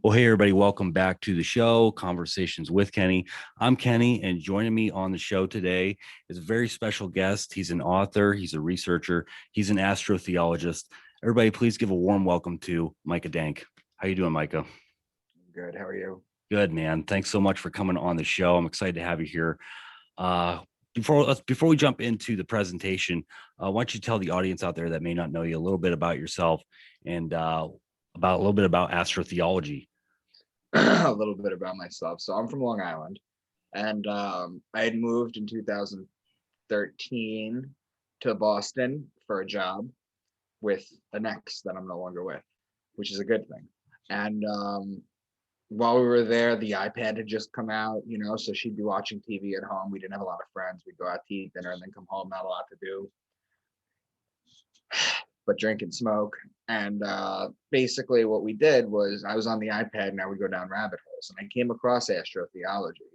Well, hey, everybody, welcome back to the show, Conversations with Kenny. I'm Kenny, and joining me on the show today is a very special guest. He's an author, he's a researcher, he's an astrotheologist. Everybody, please give a warm welcome to Micah Dank. How you doing, Micah? Good. How are you? Good, man. Thanks so much for coming on the show. I'm excited to have you here. Uh, before we jump into the presentation, why don't you tell the audience out there that may not know you a little bit about yourself and about a little bit about astrotheology. A little bit about myself. So I'm from Long Island, and I had moved in 2013 to Boston for a job with an ex that I'm no longer with, which is a good thing. And while we were there, the iPad had just come out, so she'd be watching TV at home. We didn't have a lot of friends. We'd go out to eat dinner and then come home, not a lot to do but drink and smoke. And basically what we did was I was on the iPad and I would go down rabbit holes. And I came across astrotheology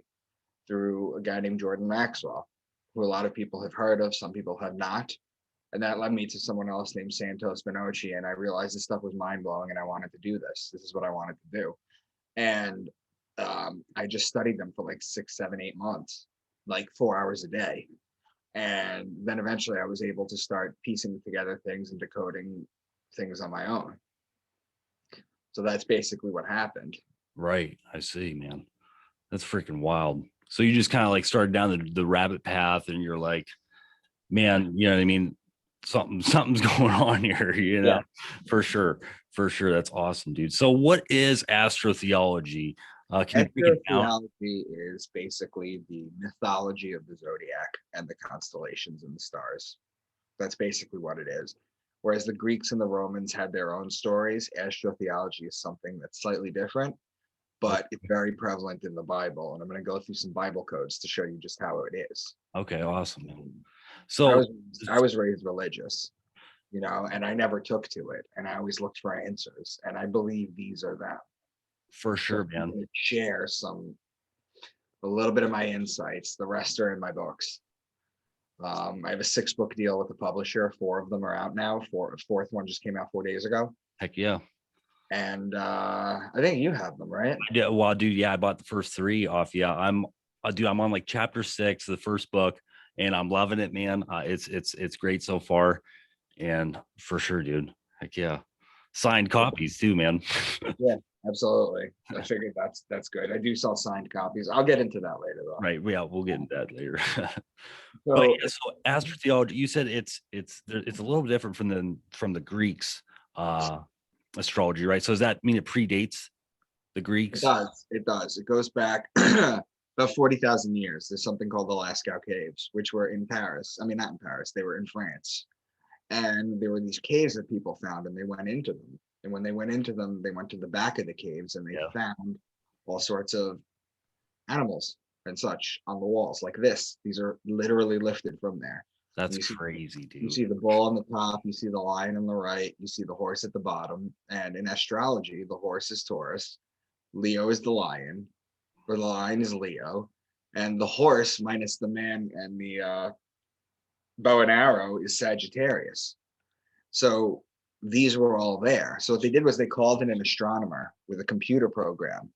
through a guy named Jordan Maxwell, who a lot of people have heard of, some people have not. And that led me to someone else named Santos Bonocci. And I realized this stuff was mind blowing and I wanted to do this. This is what I wanted to do. And I just studied them for like 6, 7, 8 months, like 4 hours a day. And then eventually I was able to start piecing together things and decoding things on my own. So that's basically what happened. Right. I see, man. That's freaking wild. So you just kind of like started down the rabbit path and you're like, man, you know what I mean? Something's going on here, Yeah. for sure. For sure. That's awesome, dude. So what is astrotheology? Can you break it down? Astrotheology is basically the mythology of the zodiac and the constellations and the stars. That's basically what it is. Whereas the Greeks and the Romans had their own stories, astrotheology is something that's slightly different, but it's very prevalent in the Bible. And I'm going to go through some Bible codes to show you just how it is. Okay, awesome. I So was I was raised religious, and I never took to it, and I always looked for answers, and I believe these are them. for So sure, I'm man. going to share a little bit of my insights. The rest are in my books. I have a 6-book deal with the publisher. 4 of them are out now. Fourth one just came out 4 days ago. Heck yeah. And I think you have them, right? Yeah, well, dude, yeah, I bought the first 3 off. Yeah, I'm on like chapter 6 of the first book, and I'm loving it, man. It's great so far, and for sure, dude. Heck yeah. Signed copies too, man. Yeah, absolutely. I figured that's good. I do sell signed copies. I'll get into that later though. Right. Yeah, we'll get into that later. But So yeah, so astrotheology, you said it's a little bit different from the Greeks astrology, right? So does that mean it predates the it Greeks? does. It does. It goes back about 40,000 years. There's something called the Lascaux Caves, which were in Paris. I mean, not in Paris. They were in France. And there were these caves that people found, and they went into them. And when they went into them, they went to the back of the caves, and they Yeah, found all sorts of animals and such on the walls, like this. These are literally lifted from there. that's You see, crazy, you dude. see the bull on the top, you see the lion on the right, you see the horse at the bottom. And in astrology, the horse is Taurus, Leo is the lion, or the lion is Leo, and the horse minus the man and the bow and arrow is Sagittarius. So these were all there. So what they did was they called in an astronomer with a computer program.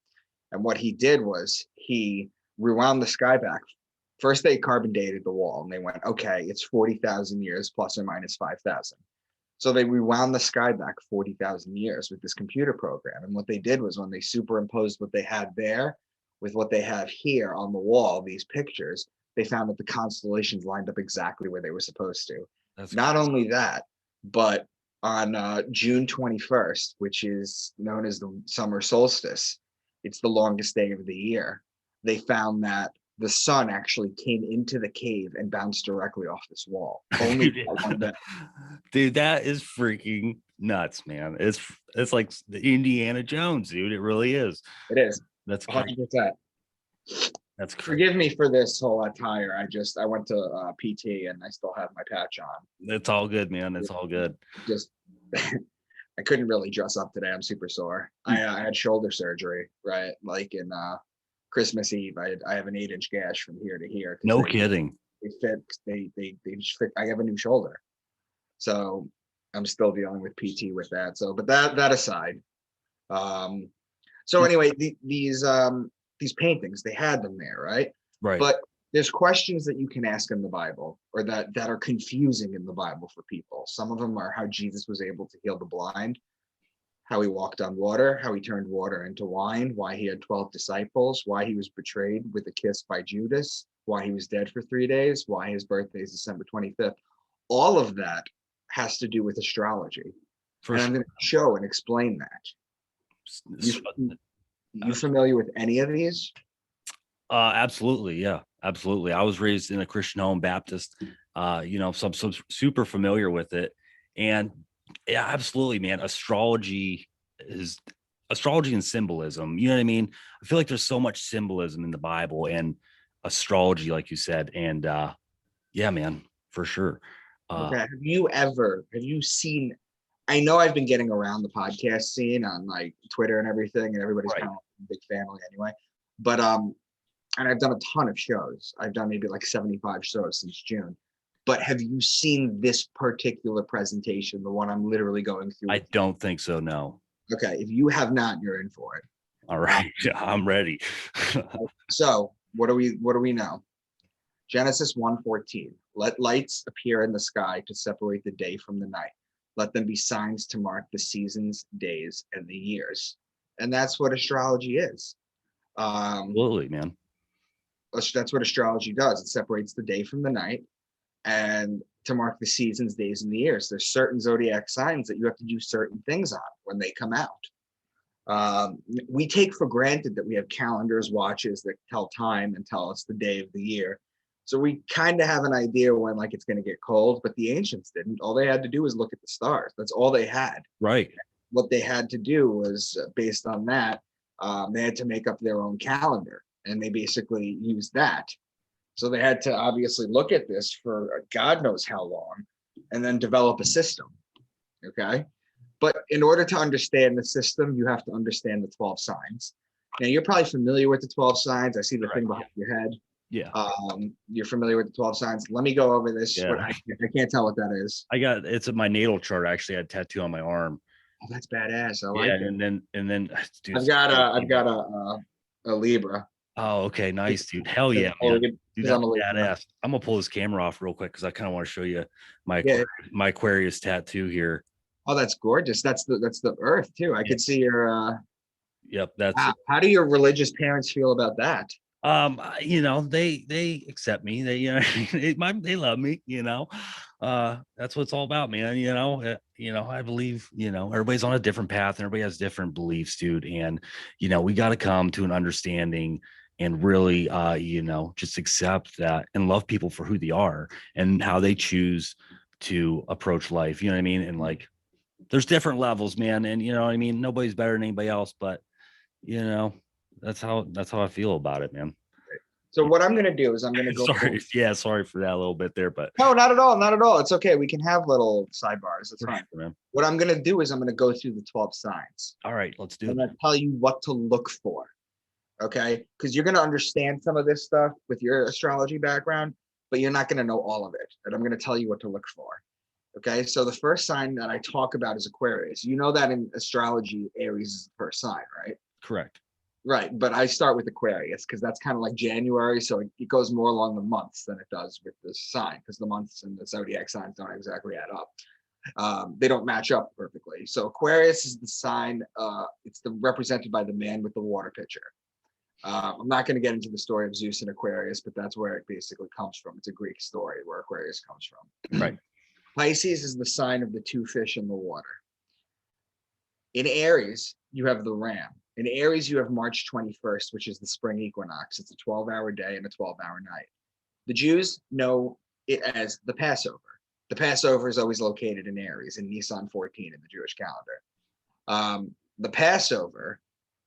And what he did was he rewound the sky back. First, they carbon dated the wall and they went, okay, it's 40,000 years plus or minus 5,000. So they rewound the sky back 40,000 years with this computer program. And what they did was when they superimposed what they had there with what they have here on the wall, these pictures, they found that the constellations lined up exactly where they were supposed to. That's Not only that, but on June 21st, which is known as the summer solstice, it's the longest day of the year. They found that the sun actually came into the cave and bounced directly off this wall. Only one day. Dude, that is freaking nuts, man. It's like the Indiana Jones, dude. It really is. It is That's crazy. 100%. That's crazy. Forgive me for this whole attire. I went to PT and I still have my patch on. It's all good, man. It's all good. Just I couldn't really dress up today. I'm super sore. I had shoulder surgery, right? Like in Christmas Eve, I have an 8-inch gash from here to here. No kidding. They just fit. I have a new shoulder, so I'm still dealing with PT with that. So, but that aside, so So anyway, these paintings, they had them there, right? Right. But there's questions that you can ask in the Bible, or that are confusing in the Bible for people. Some of them are how Jesus was able to heal the blind, how he walked on water, how he turned water into wine, why he had 12 disciples, why he was betrayed with a kiss by Judas, why he was dead for 3 days, why his birthday is December 25th. All of that has to do with astrology. For and sure. I'm going to show and explain that. You familiar with any of these? Absolutely. Yeah, absolutely. I was raised in a Christian home, Baptist, so I'm super familiar with it. And yeah, absolutely, man. Astrology and symbolism. You know what I mean? I feel like there's so much symbolism in the Bible and astrology, like you said. And yeah, man, for sure. Okay. Have you seen, I know I've been getting around the podcast scene on like Twitter and everything, and everybody's Right. kind of a big family anyway. But and I've done a ton of shows. I've done maybe like 75 shows since June. But have you seen this particular presentation, the one I'm literally going through? I don't think so. No. Okay. If you have not, you're in for it. All right. I'm ready. So what do we know? Genesis 1:14. Let lights appear in the sky to separate the day from the night. Let them be signs to mark the seasons, days, and the years. And that's what astrology is. Absolutely, man. That's what astrology does. It separates the day from the night, and to mark the seasons, days, and the years. There's certain zodiac signs that you have to do certain things on when they come out. We take for granted that we have calendars, watches that tell time and tell us the day of the year. So we kind of have an idea when like it's going to get cold, but the ancients didn't. All they had to do was look at the stars. That's all they had. Right. What they had to do was based on that, they had to make up their own calendar, and they basically used that. So they had to obviously look at this for God knows how long, and then develop a system. Okay. But in order to understand the system, you have to understand the 12 signs. Now, you're probably familiar with the 12 signs. I see the thing behind your head. Yeah. You're familiar with the 12 signs. Let me go over this. Yeah. I can't tell what that is. It's in my natal chart. Actually, I had a tattoo on my arm. Oh, that's badass. I like it. And then dude, I've got a Libra. Oh, okay, nice, dude. Hell yeah, man. Dude, that's badass. I'm gonna pull this camera off real quick because I kind of want to show you my Aquarius tattoo here. Oh, that's gorgeous. That's the Earth too. I could see your. Yep, that's. Wow. How do your religious parents feel about that? They accept me. They love me. That's what it's all about, man. I believe everybody's on a different path and everybody has different beliefs, dude. And we got to come to an understanding and really just accept that and love people for who they are and how they choose to approach life. You know what I mean? And like, there's different levels, man. And you know what I mean? Nobody's better than anybody else, but that's how I feel about it, man. So what I'm gonna do is I'm gonna go. Sorry for that a little bit there, but no, not at all. It's okay. We can have little sidebars. That's fine. Sure, man. What I'm gonna do is I'm gonna go through the 12 signs. All right, let's do it. I'm gonna tell you what to look for. Okay, because you're gonna understand some of this stuff with your astrology background, but you're not gonna know all of it. And I'm gonna tell you what to look for. Okay, so the first sign that I talk about is Aquarius. You know that in astrology, Aries is the first sign, right? Correct. Right, but I start with Aquarius because that's kind of like January, so it goes more along the months than it does with the sign, because the months and the zodiac signs don't exactly add up. They don't match up perfectly. So Aquarius is the sign. It's represented by the man with the water pitcher. I'm not going to get into the story of Zeus and Aquarius, but that's where it basically comes from. It's a Greek story where Aquarius comes from. Right. Pisces is the sign of the two fish in the water. In Aries, you have the ram. In Aries, you have March 21st, which is the spring equinox. It's a 12-hour day and a 12-hour night. The Jews know it as the Passover. The Passover is always located in Aries, in Nisan 14 in the Jewish calendar. The Passover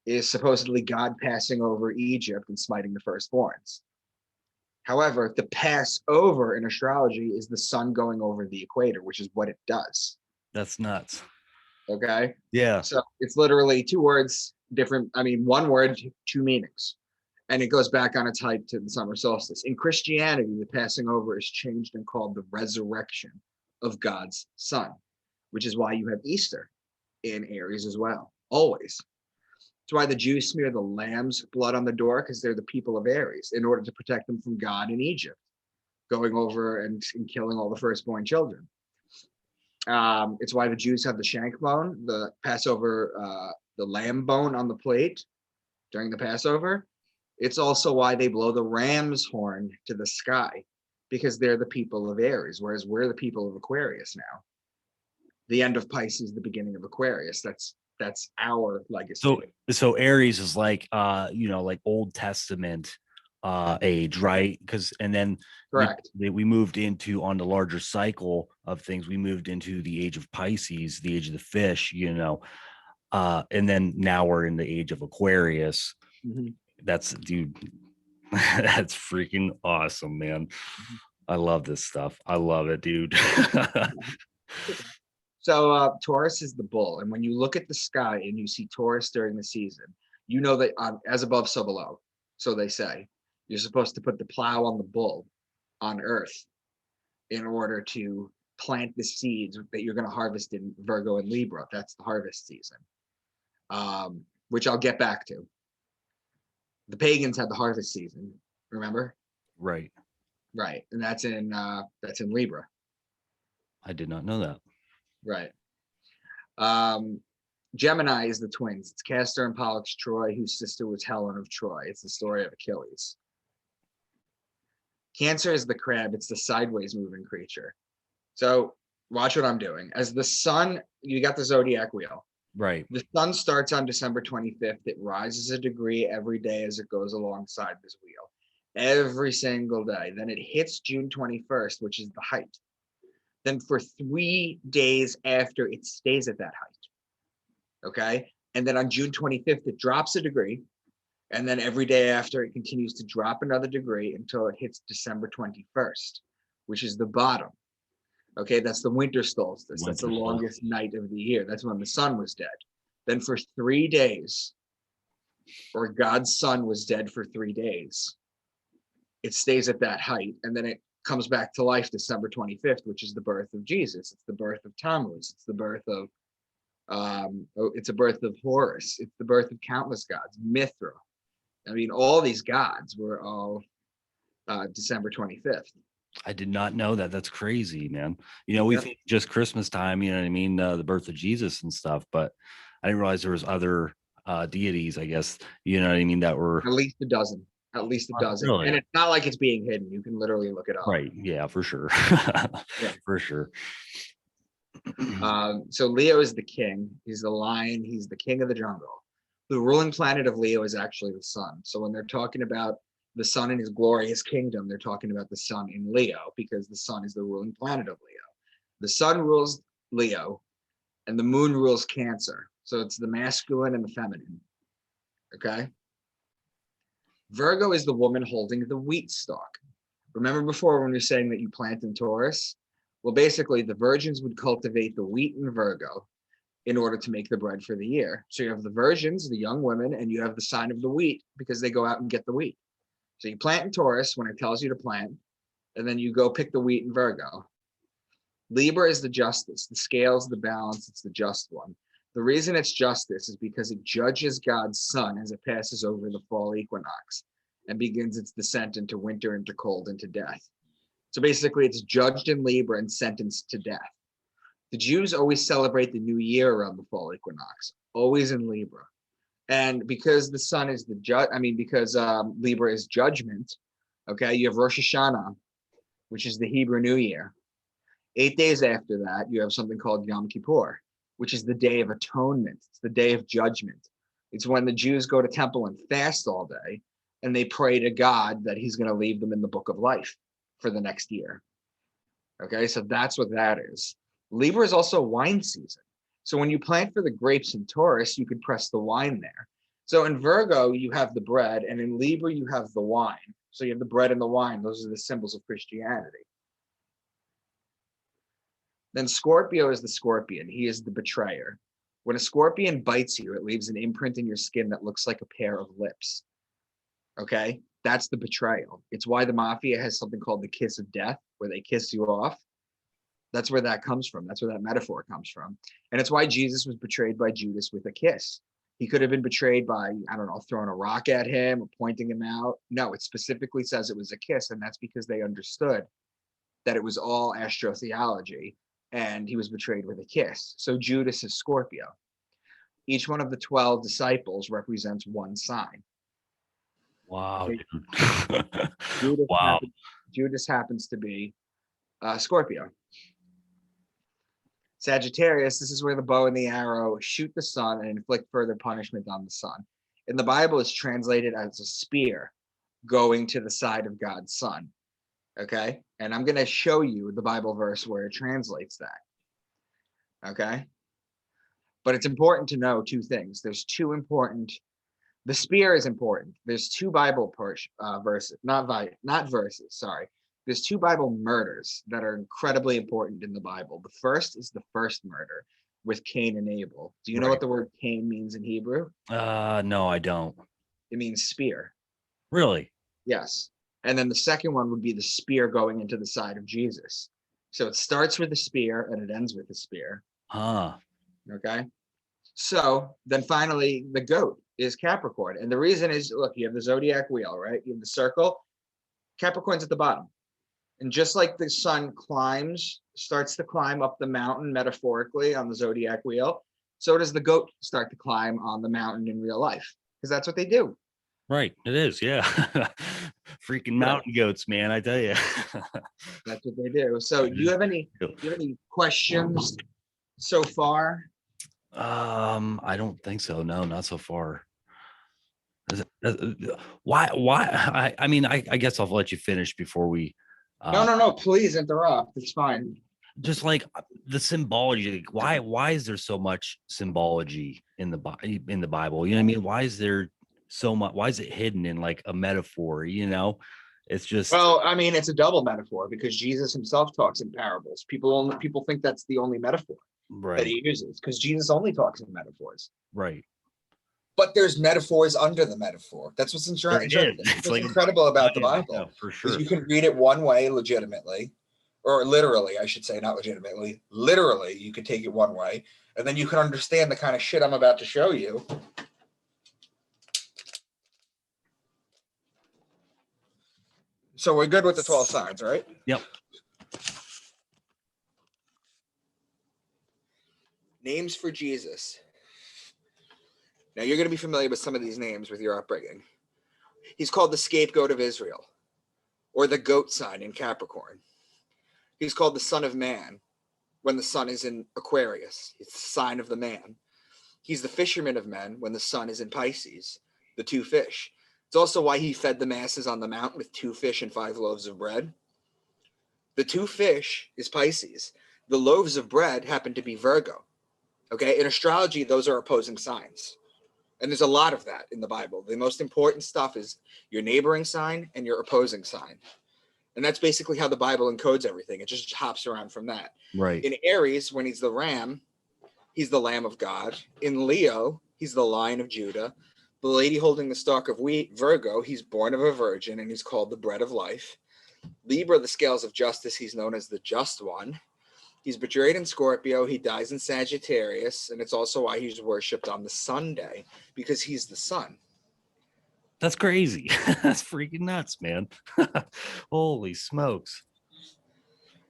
is supposedly God passing over Egypt and smiting the firstborns. However, the Passover in astrology is the sun going over the equator, which is what it does. That's nuts. Okay. Yeah. So it's literally two words, one word, two meanings. And it goes back on its height to the summer solstice. In Christianity, the passing over is changed and called the resurrection of God's son, which is why you have Easter in Aries as well, always. It's why the Jews smear the lamb's blood on the door, because they're the people of Aries, in order to protect them from God in Egypt, going over and killing all the firstborn children. It's why the Jews have the shank bone, the Passover, the lamb bone on the plate during the Passover. It's also why they blow the ram's horn to the sky, because they're the people of Aries, whereas we're the people of Aquarius now. The end of Pisces, the beginning of Aquarius. That's our legacy. So Aries is like like Old Testament age, right? And then Correct. we moved into, on the larger cycle of things, we moved into the age of Pisces, the age of the fish, and then now we're in the age of Aquarius. Mm-hmm. That's that's freaking awesome, man. Mm-hmm. I love this stuff. I love it, dude. So Taurus is the bull, and when you look at the sky and you see Taurus during the season, you know that as above, so below. So they say you're supposed to put the plow on the bull on Earth in order to plant the seeds that you're going to harvest in Virgo and Libra. That's the harvest season, which I'll get back to. The pagans had the harvest season, remember? Right. And that's in Libra. I did not know that. Right. Gemini is the twins. It's Castor and Pollux Troy, whose sister was Helen of Troy. It's the story of Achilles. Cancer is the crab. It's the sideways moving creature. So watch what I'm doing. As the sun, you got the zodiac wheel. Right. The sun starts on December 25th. It rises a degree every day as it goes alongside this wheel, every single day. Then it hits June 21st, which is the height. Then for 3 days after, it stays at that height. Okay. And then on June 25th, it drops a degree. And then every day after, it continues to drop another degree until it hits December 21st, which is the bottom. Okay. That's the winter solstice. That's the longest night of the year. That's when the sun was dead. Then for 3 days, or God's son was dead for 3 days, it stays at that height. And then it comes back to life December 25th, which is the birth of Jesus. It's the birth of Tammuz. It's the birth of it's a birth of Horus. It's the birth of countless gods. Mithra. I mean, all these gods were all December 25th. I did not know that. That's crazy, man. We think just Christmas time, you know what I mean? The birth of Jesus and stuff, but I didn't realize there was other deities, I guess, you know what I mean, that were at least a dozen. Really? And it's not like it's being hidden. You can literally look it up. Right. Yeah, for sure. Yeah. For sure. So Leo is the king. He's the lion. He's the king of the jungle. The ruling planet of Leo is actually the sun. So when they're talking about the sun in his glorious kingdom, they're talking about the sun in Leo, because the sun is the ruling planet of Leo. The sun rules Leo and the moon rules Cancer. So it's the masculine and the feminine. Okay. Virgo is the woman holding the wheat stalk. Remember before when we were saying that you plant in Taurus? Well, basically the virgins would cultivate the wheat in Virgo in order to make the bread for the year. So you have the virgins, the young women, and you have the sign of the wheat, because they go out and get the wheat. So you plant in Taurus when it tells you to plant, and then you go pick the wheat in Virgo. Libra is the justice, the scales, the balance, it's the just one. The reason it's justice is because it judges God's sun as it passes over the fall equinox and begins its descent into winter, into cold, into death. So basically it's judged in Libra and sentenced to death. The Jews always celebrate the new year around the fall equinox, always in Libra. And because the sun is because Libra is judgment, okay, you have Rosh Hashanah, which is the Hebrew New Year. 8 days after that, you have something called Yom Kippur, which is the Day of Atonement. It's the Day of Judgment. It's when the Jews go to temple and fast all day, and they pray to God that he's going to leave them in the book of life for the next year. Okay, so that's what that is. Libra is also wine season. So when you plant for the grapes in Taurus, you could press the wine there. So in Virgo, you have the bread, and in Libra, you have the wine. So you have the bread and the wine. Those are the symbols of Christianity. Then Scorpio is the scorpion. He is the betrayer. When a scorpion bites you, it leaves an imprint in your skin that looks like a pair of lips. Okay? That's the betrayal. It's why the mafia has something called the kiss of death, where they kiss you off. That's where that comes from. That's where that metaphor comes from. And it's why Jesus was betrayed by Judas with a kiss, He could have been betrayed by, I don't know, throwing a rock at him or pointing him out. No, it specifically says it was a kiss, and that's because they understood that it was all astrotheology, and he was betrayed with a kiss. So Judas is Scorpio. Each one of the 12 disciples represents one sign. Wow, Okay? dude. Judas, Wow. Judas happens to be Scorpio. Sagittarius, this is where the bow and the arrow shoot the sun and inflict further punishment on the sun. In the Bible, it's translated as a spear going to the side of God's son. Okay. And I'm going to show you the Bible verse where it translates that. Okay. But it's important to know two things. There's two important, the spear is important. There's two Bible verses, not verses, sorry. There's two Bible murders that are incredibly important in the Bible. The first is the first murder with Cain and Abel. Do you know what the word Cain means in Hebrew? No, I don't. It means spear. Really? Yes. And then the second one would be the spear going into the side of Jesus. So it starts with the spear and it ends with the spear. Huh. Okay. So then finally, the goat is Capricorn. And the reason is, look, you have the zodiac wheel, right? You have the circle. Capricorn's at the bottom. And just like the sun starts to climb up the mountain metaphorically on the zodiac wheel, so does the goat start to climb on the mountain in real life, because that's what they do. Right. It is. Yeah. Freaking mountain goats, man. I tell you. That's what they do. So do you have any questions so far? I don't think so. No, not so far. Why? I mean, I guess I'll let you finish before we. No. Please interrupt. It's fine. Just like the symbology. Why is there so much symbology in the Bible? You know what I mean? Why is there so much? Why is it hidden in like a metaphor? You know, it's just. Well, I mean, it's a double metaphor because Jesus himself talks in parables. People think that's the only metaphor that he uses, because Jesus only talks in metaphors. Right. But there's metaphors under the metaphor. That's what's incredible about the Bible. For sure. Is you can read it one way legitimately, or literally, I should say, not legitimately. Literally, you could take it one way, and then you can understand the kind of shit I'm about to show you. So we're good with the 12 signs, right? Yep. Names for Jesus. Now, you're going to be familiar with some of these names with your upbringing. He's called the scapegoat of Israel, or the goat sign in Capricorn. He's called the Son of Man when the sun is in Aquarius. It's the sign of the man. He's the fisherman of men when the sun is in Pisces, the two fish. It's also why he fed the masses on the mount with 2 fish and 5 loaves of bread. The 2 fish is Pisces. The loaves of bread happen to be Virgo. Okay, in astrology, those are opposing signs. And there's a lot of that in the Bible. The most important stuff is your neighboring sign and your opposing sign. And that's basically how the Bible encodes everything. It just hops around from that. Right. In Aries, when he's the ram, he's the Lamb of God. In Leo, he's the Lion of Judah. The lady holding the stalk of wheat, Virgo, he's born of a virgin and he's called the bread of life. Libra, the scales of justice, he's known as the just one. He's betrayed in Scorpio. He dies in Sagittarius. And it's also why he's worshipped on the Sunday, because he's the sun. That's crazy. That's freaking nuts, man. Holy smokes.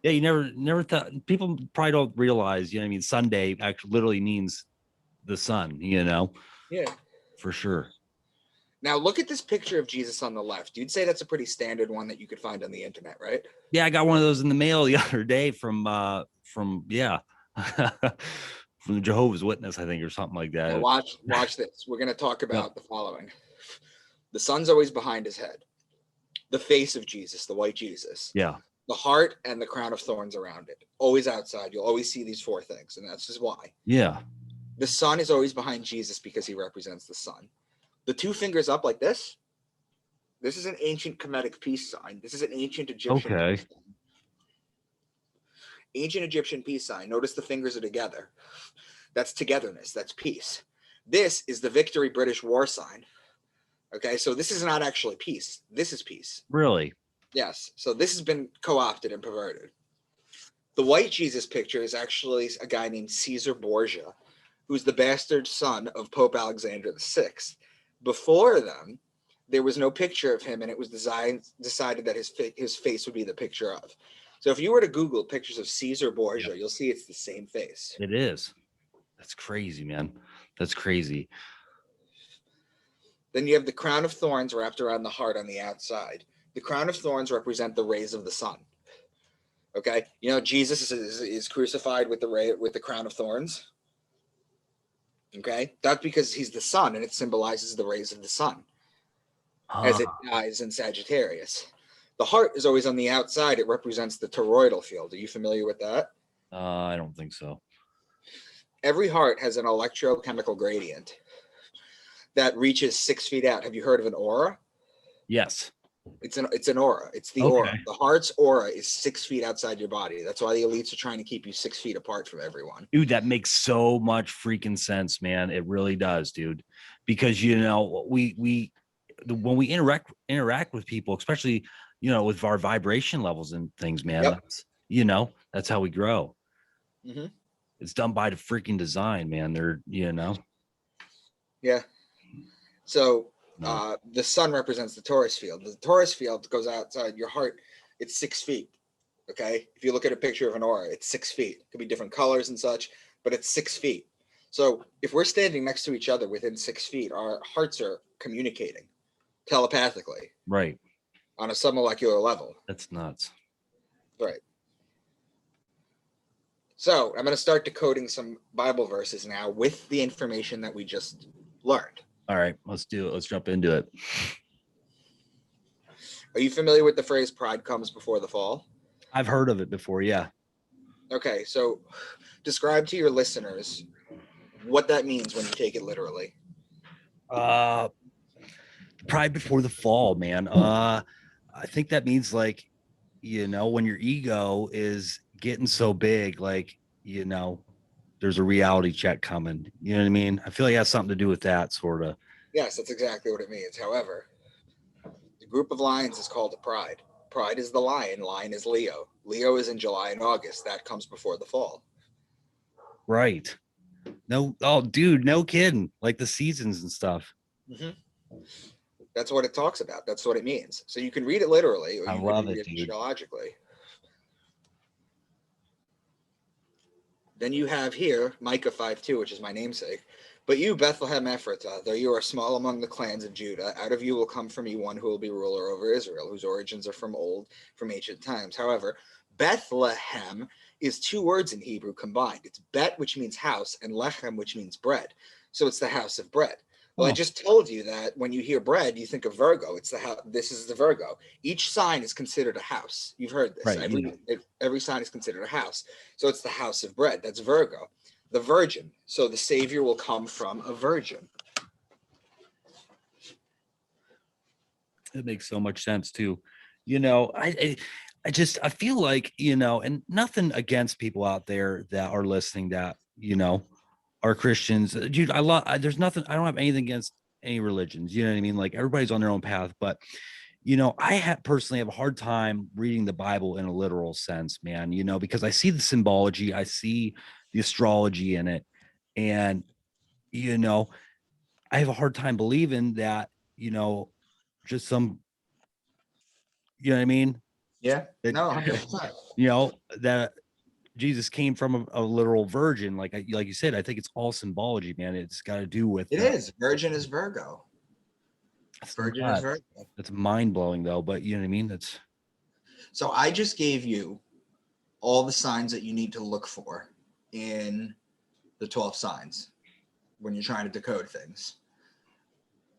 Yeah, you never thought, people probably don't realize, you know what I mean? Sunday actually literally means the sun, you know? Yeah. For sure. Now look at this picture of Jesus on the left. You'd say that's a pretty standard one that you could find on the internet, right? Yeah, I got one of those in the mail the other day from from Jehovah's Witness, I think, or something like that. Now watch this. We're going to talk about the following. The sun's always behind his head. The face of Jesus, the white Jesus. Yeah. The heart and the crown of thorns around it. Always outside. You'll always see these 4 things, and that's just why. Yeah. The sun is always behind Jesus because he represents the sun. The 2 fingers up like this. This is an ancient Kemetic peace sign. This is an ancient Egyptian. Okay. Ancient Egyptian peace sign. Notice the fingers are together. That's togetherness. That's peace. This is the victory British war sign. Okay, so this is not actually peace. This is peace. Really? Yes. So this has been co-opted and perverted. The white Jesus picture is actually a guy named Caesar Borgia. who's the bastard son of Pope Alexander VI. Before them, there was no picture of him, and it was decided that his face would be the picture of. So if you were to Google pictures of Caesar Borgia, you'll see it's the same face. It is. That's crazy, man. That's crazy. Then you have the crown of thorns wrapped around the heart on the outside. The crown of thorns represent the rays of the sun. Okay, you know Jesus is crucified with the crown of thorns. Okay, that's because he's the sun, and it symbolizes the rays of the sun as it dies in Sagittarius. The heart is always on the outside. It represents the toroidal field. Are you familiar with that? I don't think so. Every heart has an electrochemical gradient that reaches 6 feet out. Have you heard of an aura? Yes. It's an aura. It's the aura. The heart's aura is 6 feet outside your body. That's why the elites are trying to keep you 6 feet apart from everyone. Dude, that makes so much freaking sense, man. It really does, dude. Because when we interact with people, especially with our vibration levels and things, man. Yep. That's how we grow. Mm-hmm. It's done by the freaking design, man. Yeah. So the sun represents the Taurus field. The Taurus field goes outside your heart. It's 6 feet. Okay. If you look at a picture of an aura, it's 6 feet. It could be different colors and such, but it's 6 feet. So if we're standing next to each other within 6 feet, our hearts are communicating telepathically. Right. On a submolecular level. That's nuts. Right. So I'm going to start decoding some Bible verses now with the information that we just learned. All right, let's do it. Let's jump into it. Are you familiar with the phrase pride comes before the fall? I've heard of it before, yeah. Okay, so describe to your listeners what that means when you take it literally. Pride before the fall, man. I think that means like, when your ego is getting so big, like, there's a reality check coming. You know what I mean? I feel like it has something to do with that, sort of. Yes, that's exactly what it means. However, the group of lions is called a pride. Pride is the lion. Lion is Leo. Leo is in July and August. That comes before the fall. Right. No, oh, dude, no kidding. Like the seasons and stuff. Mm-hmm. That's what it talks about. That's what it means. So you can read it literally, or you can read it astrologically. Then you have here Micah 5:2, which is my namesake. But you, Bethlehem Ephratah, though you are small among the clans of Judah, out of you will come for me one who will be ruler over Israel, whose origins are from ancient times. However, Bethlehem is 2 words in Hebrew combined. It's bet, which means house, and lechem, which means bread. So it's the house of bread. Well, I just told you that when you hear bread, you think of Virgo. It's the house. This is the Virgo. Each sign is considered a house. You've heard this. Right, every sign is considered a house. So it's the house of bread. That's Virgo. The virgin. So the Savior will come from a virgin. It makes so much sense too. I feel like, and nothing against people out there that are listening that, are Christians. Dude, there's nothing, I don't have anything against any religions. You know what I mean? Like everybody's on their own path, but I personally have a hard time reading the Bible in a literal sense, man, because I see the symbology, I see the astrology in it. And, I have a hard time believing that, just some, you know what I mean? Yeah. No, 100%. That Jesus came from a literal virgin. Like you said, I think it's all symbology, man. It's got to do with it. Is virgin is Virgo. Virgin is Virgo. That's mind blowing though, but you know what I mean? So I just gave you all the signs that you need to look for in the 12 signs when you're trying to decode things.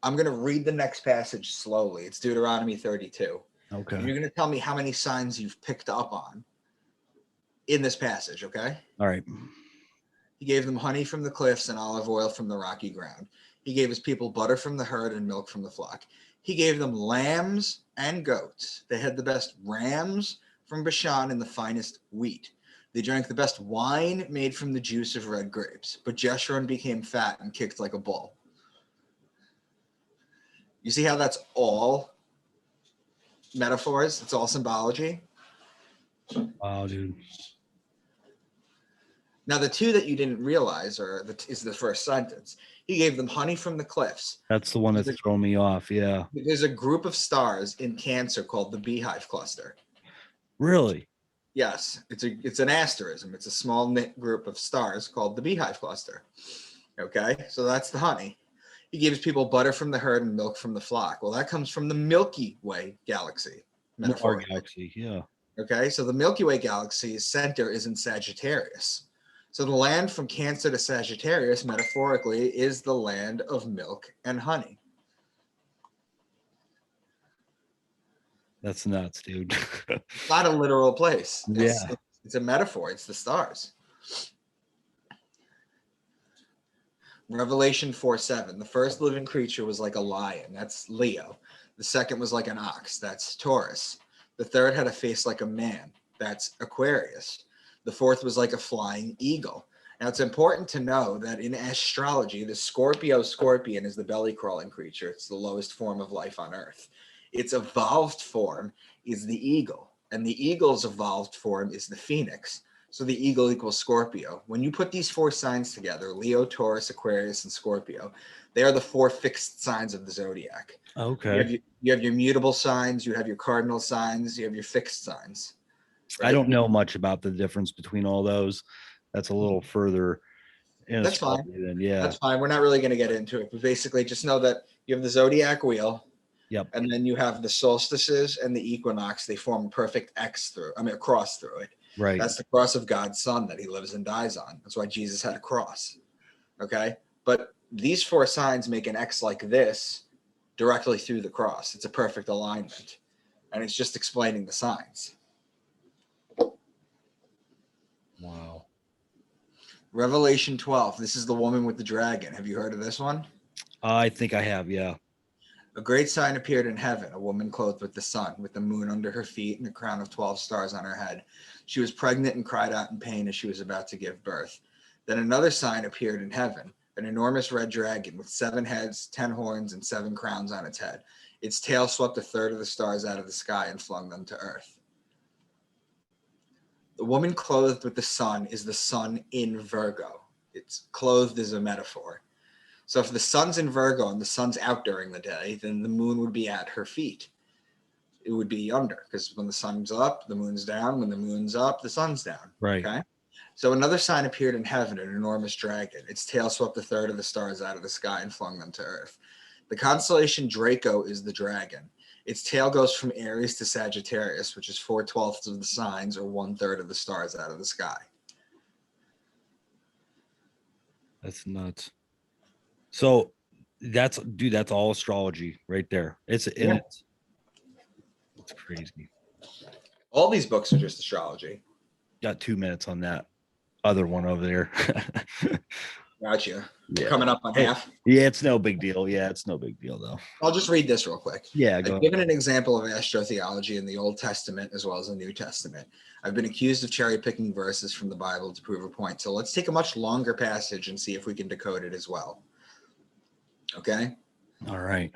I'm going to read the next passage slowly. It's Deuteronomy 32. Okay. And you're going to tell me how many signs you've picked up on in this passage, okay? All right. He gave them honey from the cliffs and olive oil from the rocky ground. He gave his people butter from the herd and milk from the flock. He gave them lambs and goats. They had the best rams from Bashan and the finest wheat. They drank the best wine made from the juice of red grapes. But Jeshurun became fat and kicked like a bull. You see how that's all metaphors? It's all symbology. Wow, dude. Now, the two that you didn't realize is the first sentence. He gave them honey from the cliffs. That's the one that's throwing me off. Yeah. There's a group of stars in Cancer called the Beehive Cluster. Really? Yes, it's an asterism. It's a small knit group of stars called the Beehive Cluster. Okay, so that's the honey. He gives people butter from the herd and milk from the flock. Well, that comes from the Milky Way galaxy. Our galaxy, yeah. Okay, so the Milky Way galaxy's center is in Sagittarius. So the land from Cancer to Sagittarius, metaphorically, is the land of milk and honey. That's nuts, dude. It's not a literal place. Yeah. It's a metaphor. It's the stars. Revelation 4:7. The first living creature was like a lion. That's Leo. The second was like an ox. That's Taurus. The third had a face like a man. That's Aquarius. The fourth was like a flying eagle. Now, it's important to know that in astrology, the scorpion is the belly crawling creature. It's the lowest form of life on Earth. Its evolved form is the eagle, and the eagle's evolved form is the phoenix. So the eagle equals Scorpio. When you put these four signs together, Leo, Taurus, Aquarius, and Scorpio, they are the four fixed signs of the zodiac. Okay. You have your mutable signs, you have your cardinal signs, you have your fixed signs. Right? I don't know much about the difference between all those. That's a little further. That's fine. Then, yeah. That's fine. We're not really going to get into it, but basically just know that you have the zodiac wheel. Yep. And then you have the solstices and the equinox. They form a perfect a cross through it. Right. That's the cross of God's son that he lives and dies on. That's why Jesus had a cross. Okay. But these four signs make an X like this directly through the cross. It's a perfect alignment. And it's just explaining the signs. Wow. Revelation 12. This is the woman with the dragon. Have you heard of this one? I think I have, yeah. A great sign appeared in heaven, a woman clothed with the sun, with the moon under her feet and a crown of 12 stars on her head. She was pregnant and cried out in pain as she was about to give birth. Then another sign appeared in heaven, an enormous red dragon with 7 heads, 10 horns, and 7 crowns on its head. Its tail swept a third of the stars out of the sky and flung them to earth. The woman clothed with the sun is the sun in Virgo. It's clothed as a metaphor. So if the sun's in Virgo and the sun's out during the day, then the moon would be at her feet. It would be under, because when the sun's up, the moon's down. When the moon's up, the sun's down. Right. Okay. So another sign appeared in heaven, an enormous dragon. Its tail swept a third of the stars out of the sky and flung them to earth. The constellation Draco is the dragon. Its tail goes from Aries to Sagittarius, which is 4/12 of the signs or 1/3 of the stars out of the sky. That's nuts. So that's all astrology right there. It's crazy. All these books are just astrology. Got 2 minutes on that other one over there. Gotcha. Yeah. Coming up on half. Yeah, it's no big deal. Yeah, it's no big deal though. I'll just read this real quick. Yeah, I've given an example of astrotheology in the Old Testament as well as the New Testament. I've been accused of cherry picking verses from the Bible to prove a point. So let's take a much longer passage and see if we can decode it as well. Okay. All right.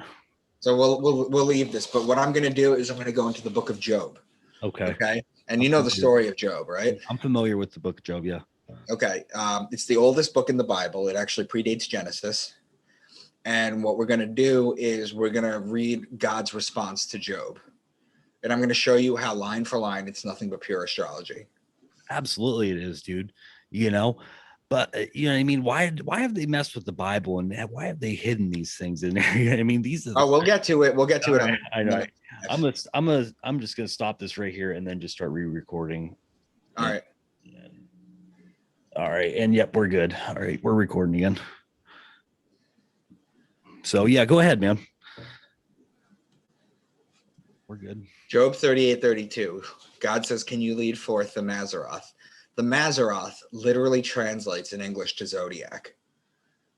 So we'll leave this, but what I'm going to do is I'm going to go into the Book of Job. Okay. Okay. And you know the story of Job, right? I'm familiar with the Book of Job. Yeah. Okay. It's the oldest book in the Bible. It actually predates Genesis. And what we're going to do is we're going to read God's response to Job. And I'm going to show you how line for line, it's nothing but pure astrology. Absolutely it is, dude. You know, but you know what I mean? Why have they messed with the Bible and why have they hidden these things in there? You know what I mean? These are we'll get to it. We'll get to it. Right, I know. I'm just gonna stop this right here and then just start re-recording. All right. All right. And yep, we're good. All right, we're recording again. So yeah, go ahead, man. We're good. Job 38:32. God says, "Can you lead forth the Mazzaroth?" The Mazzaroth literally translates in English to zodiac.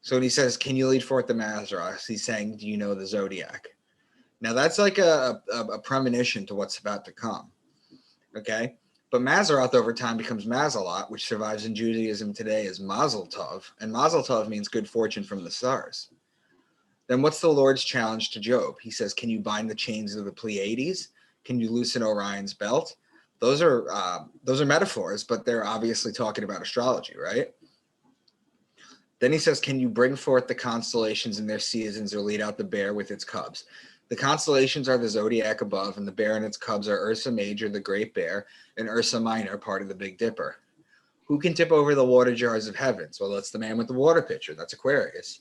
So when he says, "Can you lead forth the Mazzaroth?" he's saying, "Do you know the zodiac?" Now that's like a premonition to what's about to come. Okay. But Mazzaroth over time becomes Mazalot, which survives in Judaism today as Mazel Tov. And Mazel Tov means good fortune from the stars. Then what's the Lord's challenge to Job? He says, "Can you bind the chains of the Pleiades? Can you loosen Orion's belt?" those are metaphors, but they're obviously talking about astrology, right? Then he says, can you bring forth the constellations in their seasons or lead out the bear with its cubs? The constellations are the zodiac above, and the bear and its cubs are Ursa Major, the Great Bear, and Ursa Minor, part of the Big Dipper. Who can tip over the water jars of heavens? Well, that's the man with the water pitcher. That's Aquarius.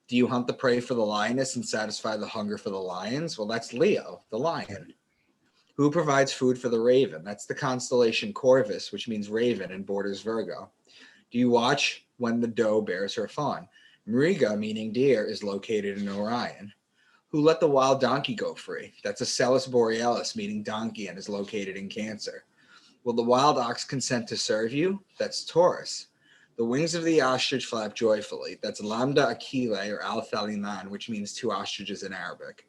Do you hunt the prey for the lioness and satisfy the hunger for the lions? Well, that's Leo, the lion. Who provides food for the raven? That's the constellation Corvus, which means raven and borders Virgo. Do you watch when the doe bears her fawn? Mriga, meaning deer, is located in Orion. Who let the wild donkey go free? That's Acellus Borealis, meaning donkey, and is located in Cancer. Will the wild ox consent to serve you? That's Taurus. The wings of the ostrich flap joyfully. That's Lambda Achille or Al-Thalinan, which means two ostriches in Arabic.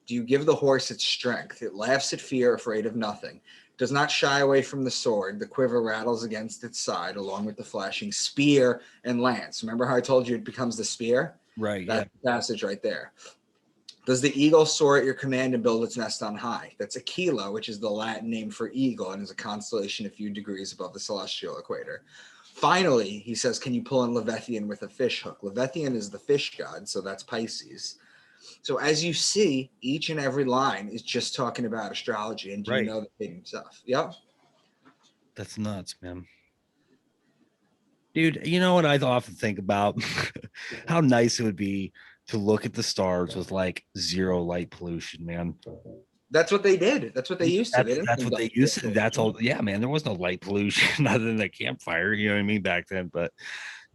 Do you give the horse its strength? It laughs at fear, afraid of nothing. Does not shy away from the sword. The quiver rattles against its side, along with the flashing spear and lance. Remember how I told you it becomes the spear? Right. That passage right there. Does the eagle soar at your command and build its nest on high? That's Aquila, which is the Latin name for eagle and is a constellation a few degrees above the celestial equator. Finally, he says, can you pull in Leviathan with a fish hook? Leviathan is the fish god, so that's Pisces. So as you see, each and every line is just talking about astrology. And do you know the hidden stuff? Yep. That's nuts, man. Dude, you know what I often think about? How nice it would be to look at the stars with like zero light pollution, man. That's what they did. That's what they used to. That's what they used to. That's all. Yeah, man. There was no light pollution other than the campfire. You know what I mean? Back then, but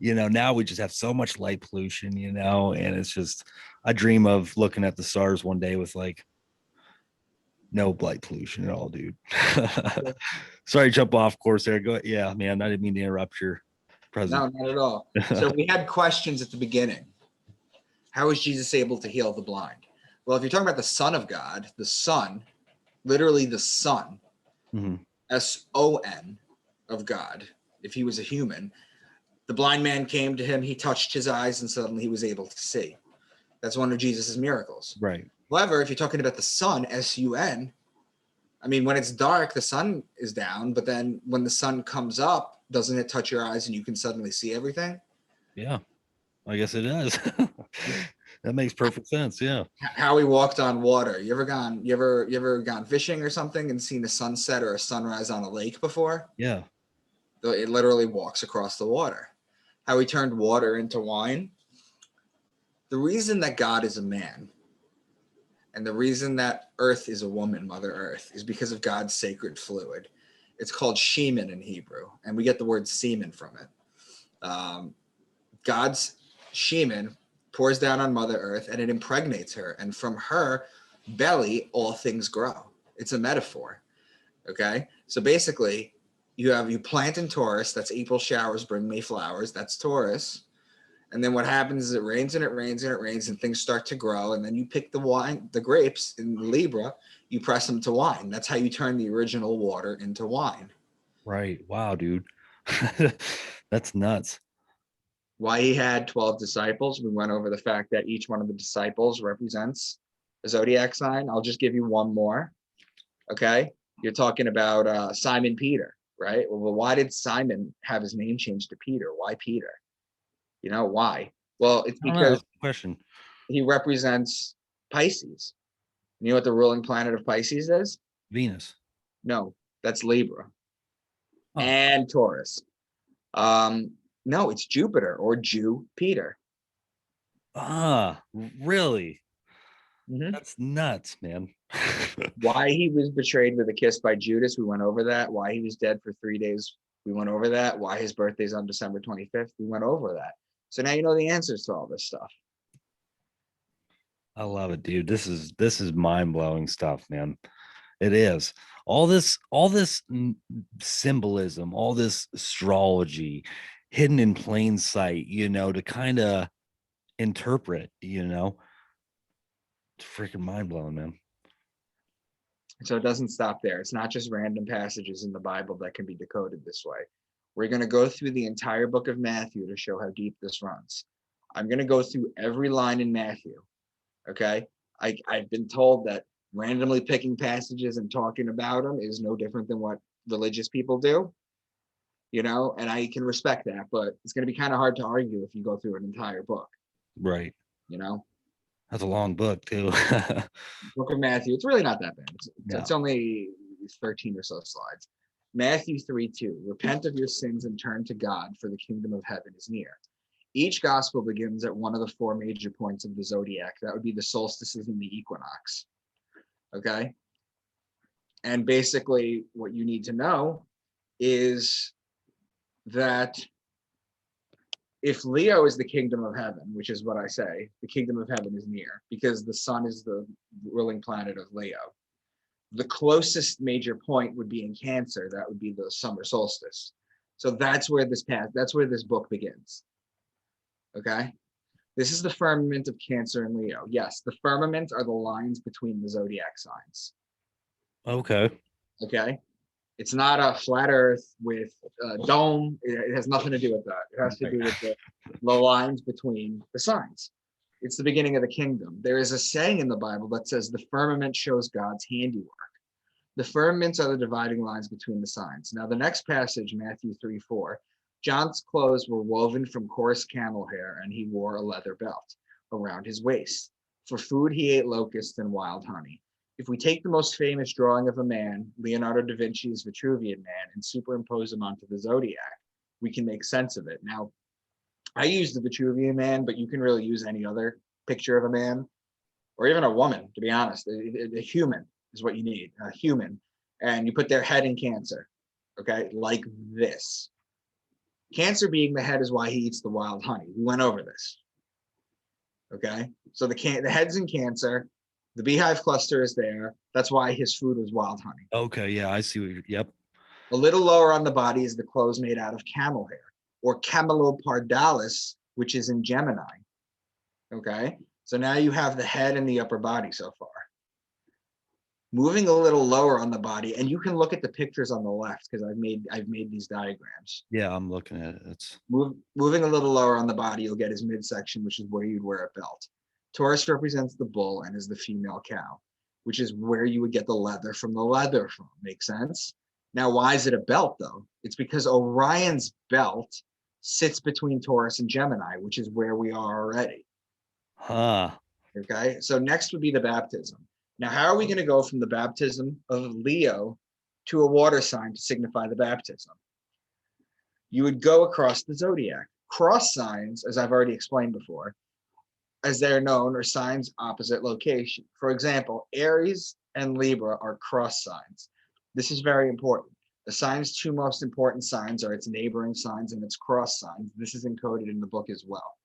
now we just have so much light pollution. And it's just I dream of looking at the stars one day with like no light pollution at all, dude. Sorry, jump off course there. Go. Yeah, man. I didn't mean to interrupt your present. No, not at all. So we had questions at the beginning. How is Jesus able to heal the blind? Well, if you're talking about the Son of God, the Son, literally the Son, S-O-N of God, if he was a human, the blind man came to him, he touched his eyes, and suddenly he was able to see. That's one of Jesus's miracles. Right. However, if you're talking about the sun, S-U-N, I mean, when it's dark, the sun is down, but then when the sun comes up, doesn't it touch your eyes and you can suddenly see everything? Yeah, I guess it does. That makes perfect sense. Yeah. How he walked on water. You ever gone fishing or something and seen a sunset or a sunrise on a lake before? Yeah. It literally walks across the water. How he turned water into wine. The reason that God is a man and the reason that Earth is a woman, Mother Earth, is because of God's sacred fluid. It's called shemen in Hebrew, and we get the word semen from it. God's shemen pours down on Mother Earth and it impregnates her, and from her belly all things grow. It's a metaphor. Okay, so basically you plant in Taurus, that's April showers bring May flowers, that's Taurus. And then what happens is it rains and it rains and it rains and things start to grow. And then you pick the grapes in Libra, you press them to wine. That's how you turn the original water into wine. Right. Wow, dude. That's nuts. Why he had 12 disciples. We went over the fact that each one of the disciples represents a zodiac sign. I'll just give you one more. Okay. You're talking about Simon Peter, right? Well, why did Simon have his name changed to Peter? Why Peter? Why? Well, it's because he represents Pisces. You know what the ruling planet of Pisces is? Venus. No, that's Libra. Oh. And Taurus. No, it's Jupiter or Jupiter. Ah, really? Mm-hmm. That's nuts, man. Why he was betrayed with a kiss by Judas, we went over that. Why he was dead for 3 days, we went over that. Why his birthday's on December 25th, we went over that. So now you know the answers to all this stuff. I love it, dude. This is mind-blowing stuff, man. It is. All this symbolism, all this astrology hidden in plain sight, to kind of interpret, it's freaking mind-blowing, man. So it doesn't stop there. It's not just random passages in the Bible that can be decoded this way. We're going to go through the entire book of Matthew to show how deep this runs. I'm going to go through every line in Matthew. Okay. I've been told that randomly picking passages and talking about them is no different than what religious people do, and I can respect that, but it's going to be kind of hard to argue if you go through an entire book, Right. you know. That's a long book too. Book of Matthew, it's really not that bad. Yeah. It's only 13 or so slides. Matthew 3:2, repent of your sins and turn to God, for the kingdom of heaven is near. Each gospel begins at one of the four major points of the zodiac. That would be the solstices and the equinox. Okay. And basically, what you need to know is that if Leo is the kingdom of heaven, which is what I say, the kingdom of heaven is near, because the sun is the ruling planet of Leo. The closest major point would be in Cancer. That would be the summer solstice. So that's where this book begins. Okay. This is the firmament of Cancer and Leo. Yes, the firmament are the lines between the zodiac signs. Okay. Okay. It's not a flat earth with a dome. It has nothing to do with that. It has to do with the lines between the signs. It's the beginning of the kingdom. There is a saying in the Bible that says the firmament shows God's handiwork. The firmaments are the dividing lines between the signs. Now, the next passage, Matthew 3:4, John's clothes were woven from coarse camel hair, and he wore a leather belt around his waist. For food, he ate locusts and wild honey. If we take the most famous drawing of a man, Leonardo da Vinci's Vitruvian Man, and superimpose him onto the zodiac, we can make sense of it. Now, I use the Vitruvian Man, but you can really use any other picture of a man, or even a woman, to be honest. A human is what you need, a human. And you put their head in Cancer, okay, like this. Cancer being the head is why he eats the wild honey. We went over this, okay? So the head's in Cancer. The beehive cluster is there. That's why his food was wild honey. Okay, yeah, I see what you're, yep. A little lower on the body is the clothes made out of camel hair, or camelopardalis, which is in Gemini. Okay, so now you have the head and the upper body so far. Moving a little lower on the body, and you can look at the pictures on the left because I've made these diagrams. Yeah, I'm looking at it. It's moving a little lower on the body, you'll get his midsection, which is where you'd wear a belt. Taurus represents the bull and is the female cow, which is where you would get the leather from. Make sense? Now, why is it a belt though? It's because Orion's belt sits between Taurus and Gemini, which is where we are already. Okay, so next would be the baptism. Now, how are we going to go from the baptism of Leo to a water sign to signify the baptism? You would go across the zodiac. Cross signs, as I've already explained before, as they're known, are signs opposite location. For example, Aries and Libra are cross signs. This is very important. The sign's two most important signs are its neighboring signs and its cross signs. This is encoded in the book as well.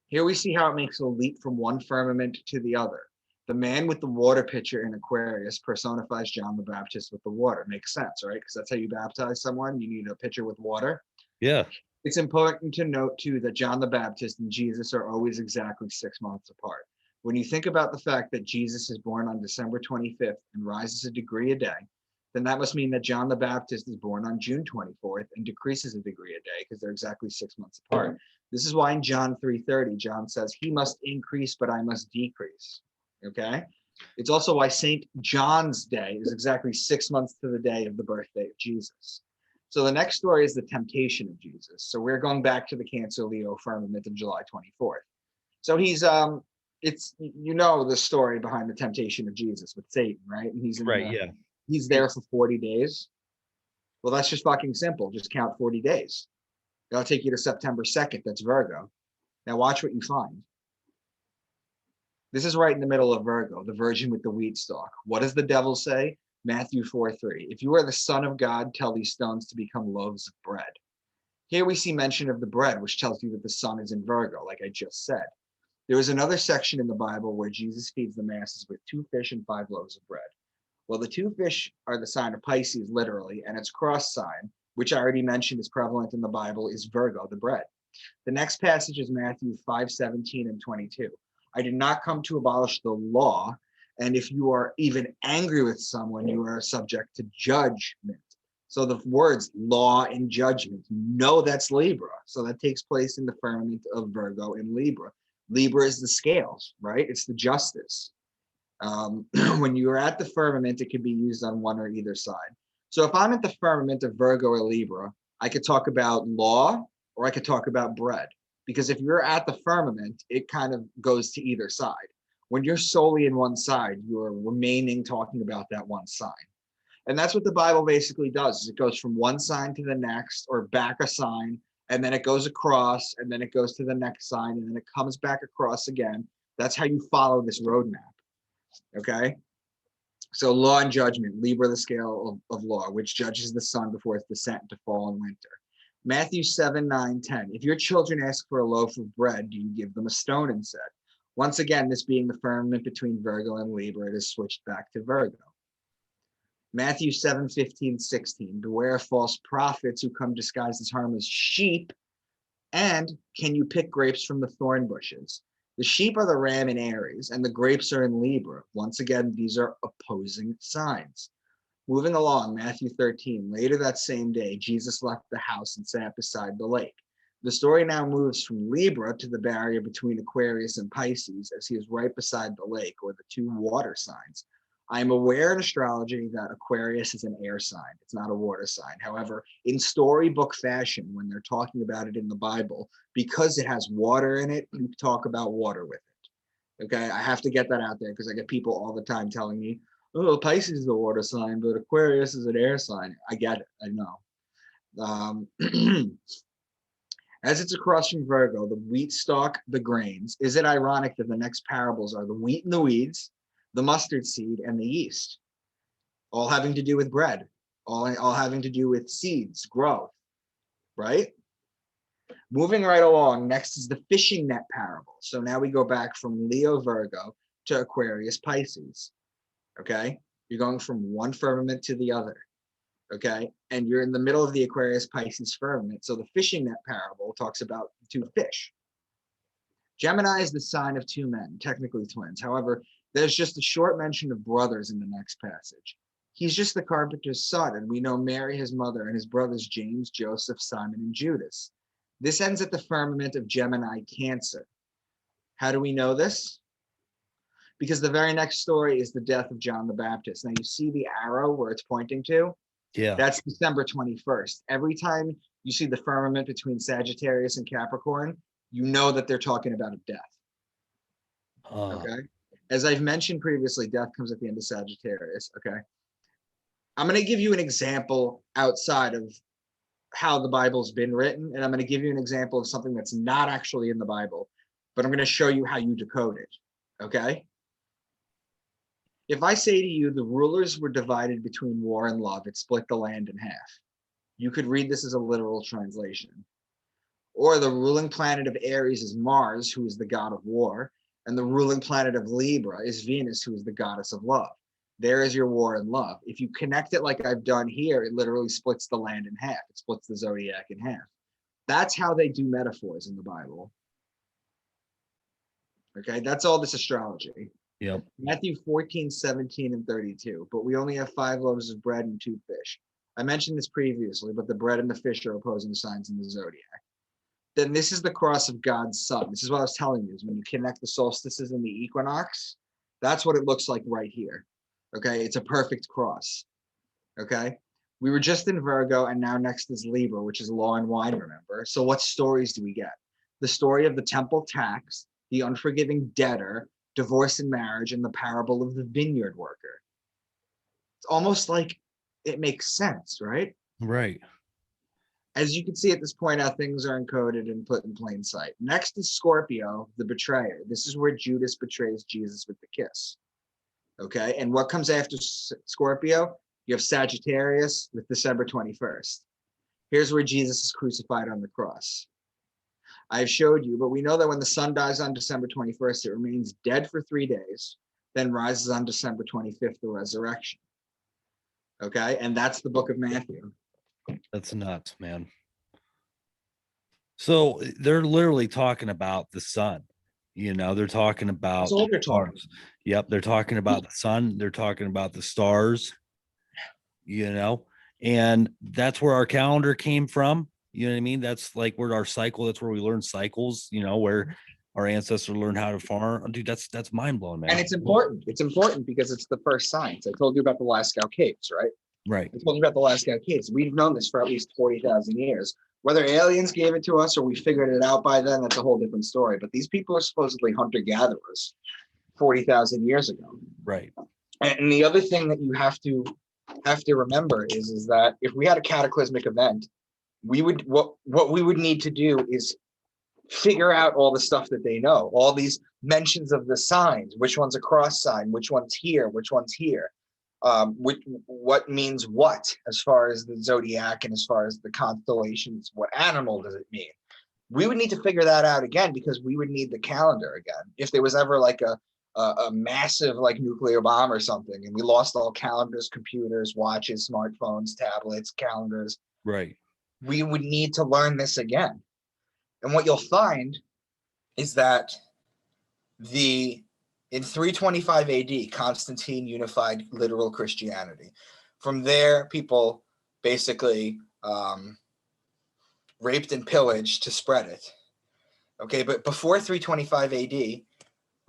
Here we see how it makes a leap from one firmament to the other. The man with the water pitcher in Aquarius personifies John the Baptist with the water. Makes sense, right? Because that's how you baptize someone. You need a pitcher with water. Yeah. It's important to note, too, that John the Baptist and Jesus are always exactly 6 months apart. When you think about the fact that Jesus is born on December 25th and rises a degree a day, then that must mean that John the Baptist is born on June 24th and decreases a degree a day because they're exactly 6 months apart. This is why in John 3:30, John says, he must increase, but I must decrease. Okay? It's also why St. John's Day is exactly 6 months to the day of the birthday of Jesus. So the next story is the temptation of Jesus. So we're going back to the Cancer Leo firmament of July 24th. So he's it's the story behind the temptation of Jesus with Satan, right? And he's he's there for 40 days. Well, that's just fucking simple. Just count 40 days. That'll take you to September 2nd. That's Virgo. Now watch what you find. This is right in the middle of Virgo, the virgin with the wheat stalk. What does the devil say? Matthew 4:3. If you are the Son of God, tell these stones to become loaves of bread. Here we see mention of the bread, which tells you that the sun is in Virgo, like I just said. There is another section in the Bible where Jesus feeds the masses with 2 fish and 5 loaves of bread. Well, the 2 fish are the sign of Pisces, literally, and its cross sign, which I already mentioned is prevalent in the Bible, is Virgo, the bread. The next passage is Matthew 5:17 and 22. I did not come to abolish the law, and if you are even angry with someone, you are subject to judgment. So the words law and judgment, that's Libra. So that takes place in the firmament of Virgo and Libra. Libra is the scales, right? It's the justice. When you are at the firmament, it can be used on one or either side. So if I'm at the firmament of Virgo or Libra, I could talk about law or I could talk about bread. Because if you're at the firmament, it kind of goes to either side. When you're solely in one side, you're remaining talking about that one sign. And that's what the Bible basically does, is it goes from one sign to the next, or back a sign, and then it goes across, and then it goes to the next sign, and then it comes back across again. That's how you follow this roadmap. Okay? So law and judgment, Libra, the scale of law, which judges the sun before its descent into fall and winter. Matthew 7, 9, 10. If your children ask for a loaf of bread, do you give them a stone instead? Once again, this being the firmament between Virgo and Libra, it is switched back to Virgo. Matthew 7, 15, 16. Beware of false prophets who come disguised as harmless sheep. And can you pick grapes from the thorn bushes? The sheep are the ram in Aries, and the grapes are in Libra. Once again, these are opposing signs. Moving along, Matthew 13. Later that same day, Jesus left the house and sat beside the lake. The story now moves from Libra to the barrier between Aquarius and Pisces, as he is right beside the lake, or the two water signs. I am aware in astrology that Aquarius is an air sign. It's not a water sign. However, in storybook fashion, when they're talking about it in the Bible, because it has water in it, you talk about water with it. Okay, I have to get that out there because I get people all the time telling me, oh, Pisces is a water sign, but Aquarius is an air sign. I get it. I know. As it's across from Virgo, the wheat stalk, the grains. Is it ironic that the next parables are the wheat and the weeds, the mustard seed, and the yeast, all having to do with bread, all having to do with seeds, growth, right? Moving right along, next is the fishing net parable. So now we go back from Leo, Virgo to Aquarius, Pisces, okay? You're going from one firmament to the other, okay? And you're in the middle of the Aquarius, Pisces firmament. So the fishing net parable talks about two fish. Gemini is the sign of two men, technically twins. However, there's just a short mention of brothers in the next passage. He's just the carpenter's son, and we know Mary, his mother, and his brothers James, Joseph, Simon, and Judas. This ends at the firmament of Gemini, Cancer. How do we know this? Because the very next story is the death of John the Baptist. Now you see the arrow where it's pointing to? Yeah. That's December 21st. Every time you see the firmament between Sagittarius and Capricorn, you know that they're talking about a death. Okay? As I've mentioned previously, death comes at the end of Sagittarius, okay? I'm going to give you an example outside of how the Bible's been written, and I'm going to give you an example of something that's not actually in the Bible, but I'm going to show you how you decode it, okay? If I say to you, the rulers were divided between war and love, it split the land in half. You could read this as a literal translation. Or the ruling planet of Aries is Mars, who is the god of war, and the ruling planet of Libra is Venus, who is the goddess of love. There is your war and love. If you connect it like I've done here, it literally splits the land in half. It splits the zodiac in half. That's how they do metaphors in the Bible. Okay, that's all this astrology. Yep. Matthew 14, 17, and 32. But we only have 5 loaves of bread and 2 fish. I mentioned this previously, but the bread and the fish are opposing signs in the zodiac. Then this is the cross of God's son. This is what I was telling you, is when you connect the solstices and the equinox, that's what it looks like right here. Okay, it's a perfect cross. Okay, we were just in Virgo, and now next is Libra, which is law and wine, remember? So what stories do we get? The story of the temple tax, the unforgiving debtor, divorce and marriage, and the parable of the vineyard worker. It's almost like it makes sense, right? Right. As you can see at this point, how things are encoded and put in plain sight. Next is Scorpio, the betrayer. This is where Judas betrays Jesus with the kiss. Okay, and what comes after Scorpio? You have Sagittarius with December 21st. Here's where Jesus is crucified on the cross. I've showed you, but we know that when the sun dies on December 21st, it remains dead for 3 days, then rises on December 25th, the resurrection. Okay, and that's the book of Matthew. That's nuts, man. So they're literally talking about the sun. You know, they're talking about That's all they're talking. Yep, they're talking about the sun. They're talking about the stars. You know, and that's where our calendar came from. You know what I mean? That's like where our cycle. That's where we learn cycles. You know, where our ancestors learned how to farm. Dude, that's mind blowing, man. And it's important. It's important because it's the first science. I told you about the Lascaux caves, right? Right. I told you about the last case. We've known this for at least 40,000 years. Whether aliens gave it to us or we figured it out by then, that's a whole different story. But these people are supposedly hunter-gatherers 40,000 years ago. Right. And the other thing that you have to remember is that if we had a cataclysmic event, we would what we would need to do is figure out all the stuff that they know, all these mentions of the signs, which one's a cross sign, which one's here, what means what as far as the zodiac and as far as the constellations, what animal does it mean? We would need to figure that out again, because we would need the calendar again. If there was ever like a massive like nuclear bomb or something, and we lost all calendars, computers, watches, smartphones, tablets, calendars, Right. we would need to learn this again. And what you'll find is that in 325 AD, Constantine unified literal Christianity. From there, people basically raped and pillaged to spread it. Okay, but before 325 AD,